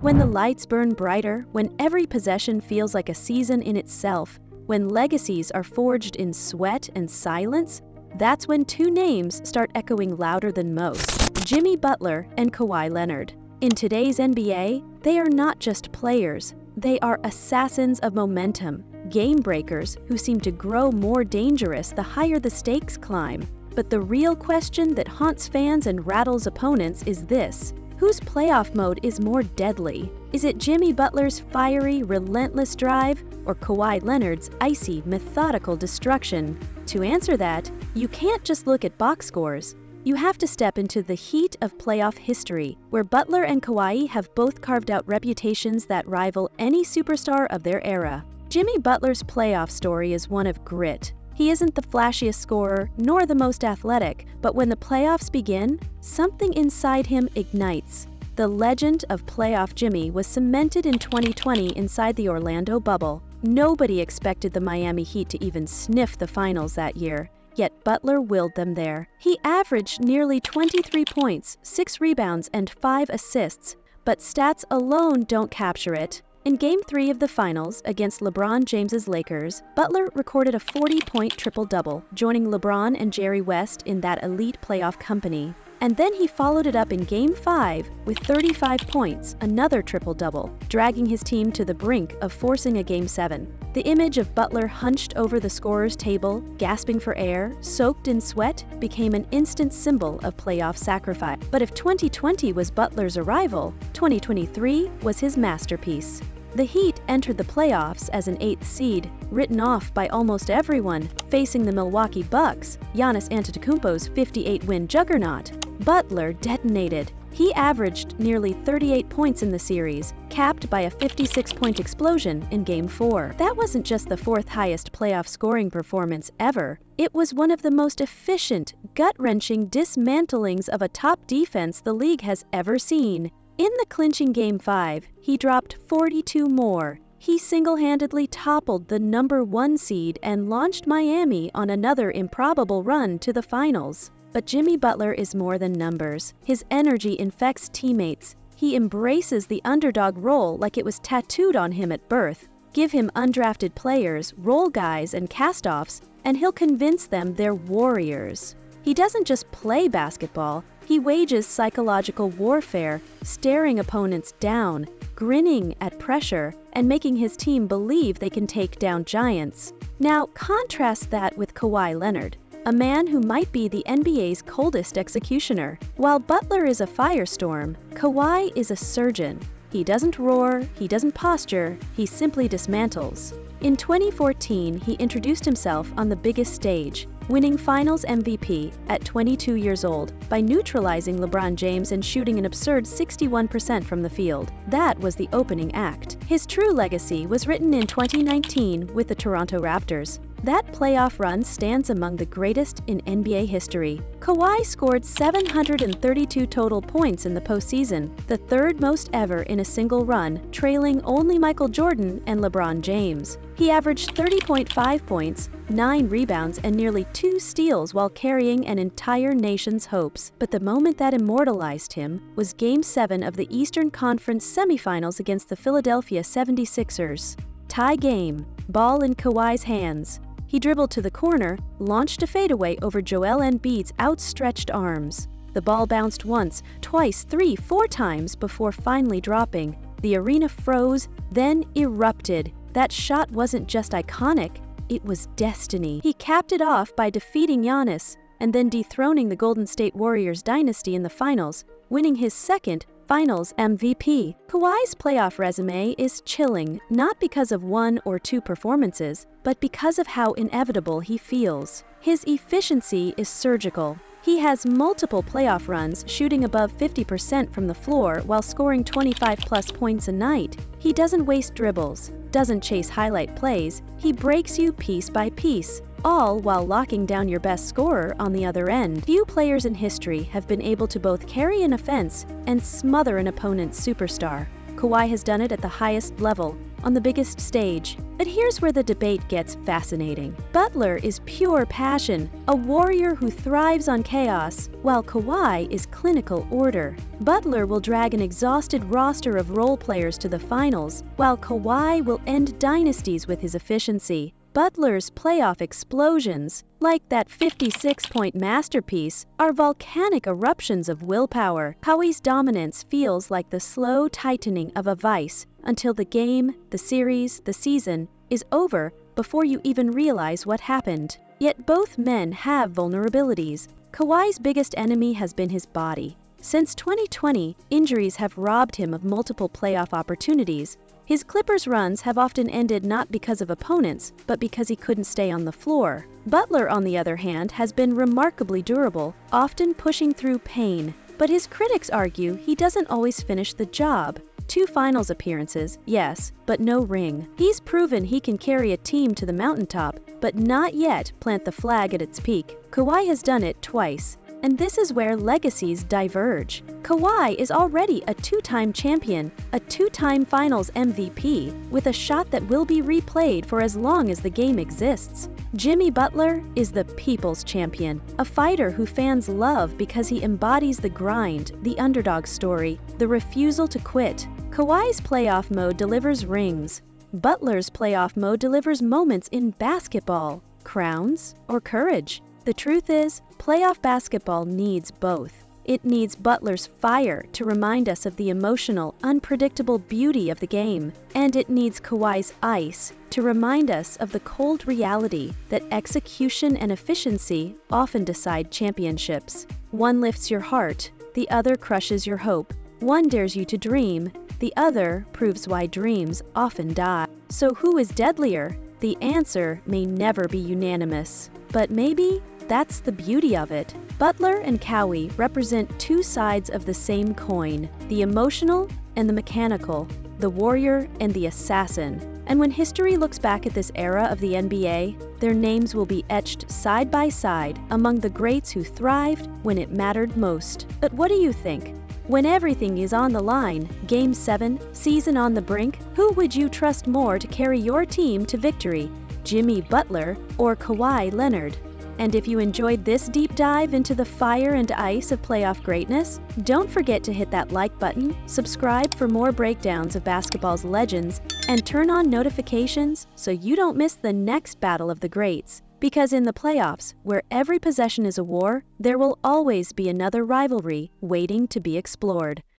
When the lights burn brighter, when every possession feels like a season in itself, when legacies are forged in sweat and silence, that's when two names start echoing louder than most: Jimmy Butler and Kawhi Leonard. In today's NBA, they are not just players, they are assassins of momentum, game breakers who seem to grow more dangerous the higher the stakes climb. But the real question that haunts fans and rattles opponents is this: whose playoff mode is more deadly? Is it Jimmy Butler's fiery, relentless drive, or Kawhi Leonard's icy, methodical destruction? To answer that, you can't just look at box scores. You have to step into the heat of playoff history, where Butler and Kawhi have both carved out reputations that rival any superstar of their era. Jimmy Butler's playoff story is one of grit. He isn't the flashiest scorer, nor the most athletic, but when the playoffs begin, something inside him ignites. The legend of Playoff Jimmy was cemented in 2020 inside the Orlando bubble. Nobody expected the Miami Heat to even sniff the finals that year, yet Butler willed them there. He averaged nearly 23 points, 6 rebounds, and 5 assists, but stats alone don't capture it. In Game 3 of the Finals against LeBron James's Lakers, Butler recorded a 40-point triple-double, joining LeBron and Jerry West in that elite playoff company. And then he followed it up in Game 5 with 35 points, another triple-double, dragging his team to the brink of forcing a Game 7. The image of Butler hunched over the scorer's table, gasping for air, soaked in sweat, became an instant symbol of playoff sacrifice. But if 2020 was Butler's arrival, 2023 was his masterpiece. The Heat entered the playoffs as an 8th seed, written off by almost everyone, facing the Milwaukee Bucks, Giannis Antetokounmpo's 58-win juggernaut. Butler detonated. He averaged nearly 38 points in the series, capped by a 56-point explosion in Game 4. That wasn't just the 4th highest playoff scoring performance ever. It was one of the most efficient, gut-wrenching dismantlings of a top defense the league has ever seen. In the clinching Game 5, he dropped 42 more. He single-handedly toppled the number 1 seed and launched Miami on another improbable run to the finals. But Jimmy Butler is more than numbers. His energy infects teammates. He embraces the underdog role like it was tattooed on him at birth. Give him undrafted players, role guys, and cast-offs, and he'll convince them they're warriors. He doesn't just play basketball, he wages psychological warfare, staring opponents down, grinning at pressure, and making his team believe they can take down giants. Now, contrast that with Kawhi Leonard, a man who might be the NBA's coldest executioner. While Butler is a firestorm, Kawhi is a surgeon. He doesn't roar, he doesn't posture, he simply dismantles. In 2014, he introduced himself on the biggest stage, winning Finals MVP at 22 years old by neutralizing LeBron James and shooting an absurd 61% from the field. That was the opening act. His true legacy was written in 2019 with the Toronto Raptors. That playoff run stands among the greatest in NBA history. Kawhi scored 732 total points in the postseason, the 3rd most ever in a single run, trailing only Michael Jordan and LeBron James. He averaged 30.5 points, 9 rebounds, and nearly 2 steals while carrying an entire nation's hopes. But the moment that immortalized him was Game 7 of the Eastern Conference semifinals against the Philadelphia 76ers. Tie game, ball in Kawhi's hands. He dribbled to the corner, launched a fadeaway over Joel Embiid's outstretched arms. The ball bounced once, twice, 3, 4 times before finally dropping. The arena froze, then erupted. That shot wasn't just iconic, it was destiny. He capped it off by defeating Giannis and then dethroning the Golden State Warriors dynasty in the finals, winning his 2nd Finals MVP. Kawhi's playoff resume is chilling, not because of 1 or 2 performances, but because of how inevitable he feels. His efficiency is surgical. He has multiple playoff runs, shooting above 50% from the floor while scoring 25-plus points a night. He doesn't waste dribbles, doesn't chase highlight plays, he breaks you piece by piece, all while locking down your best scorer on the other end. Few players in history have been able to both carry an offense and smother an opponent's superstar. Kawhi has done it at the highest level, on the biggest stage. But here's where the debate gets fascinating. Butler is pure passion, a warrior who thrives on chaos, while Kawhi is clinical order. Butler will drag an exhausted roster of role players to the finals, while Kawhi will end dynasties with his efficiency. Butler's playoff explosions, like that 56-point masterpiece, are volcanic eruptions of willpower. Kawhi's dominance feels like the slow tightening of a vice until the game, the series, the season is over before you even realize what happened. Yet both men have vulnerabilities. Kawhi's biggest enemy has been his body. Since 2020, injuries have robbed him of multiple playoff opportunities. His Clippers runs have often ended not because of opponents, but because he couldn't stay on the floor. Butler, on the other hand, has been remarkably durable, often pushing through pain. But his critics argue he doesn't always finish the job. 2 finals appearances, yes, but no ring. He's proven he can carry a team to the mountaintop, but not yet plant the flag at its peak. Kawhi has done it twice. And this is where legacies diverge. Kawhi is already a 2-time champion, a 2-time Finals MVP, with a shot that will be replayed for as long as the game exists. Jimmy Butler is the people's champion, a fighter who fans love because he embodies the grind, the underdog story, the refusal to quit. Kawhi's playoff mode delivers rings. Butler's playoff mode delivers moments in basketball, crowns, or courage. The truth is, playoff basketball needs both. It needs Butler's fire to remind us of the emotional, unpredictable beauty of the game, and it needs Kawhi's ice to remind us of the cold reality that execution and efficiency often decide championships. One lifts your heart, the other crushes your hope. One dares you to dream, the other proves why dreams often die. So who is deadlier? The answer may never be unanimous, but maybe that's the beauty of it. Butler and Kawhi represent 2 sides of the same coin, the emotional and the mechanical, the warrior and the assassin. And when history looks back at this era of the NBA, their names will be etched side by side among the greats who thrived when it mattered most. But what do you think? When everything is on the line, Game 7, season on the brink, who would you trust more to carry your team to victory? Jimmy Butler or Kawhi Leonard? And if you enjoyed this deep dive into the fire and ice of playoff greatness, don't forget to hit that like button, subscribe for more breakdowns of basketball's legends, and turn on notifications so you don't miss the next battle of the greats. Because in the playoffs, where every possession is a war, there will always be another rivalry waiting to be explored.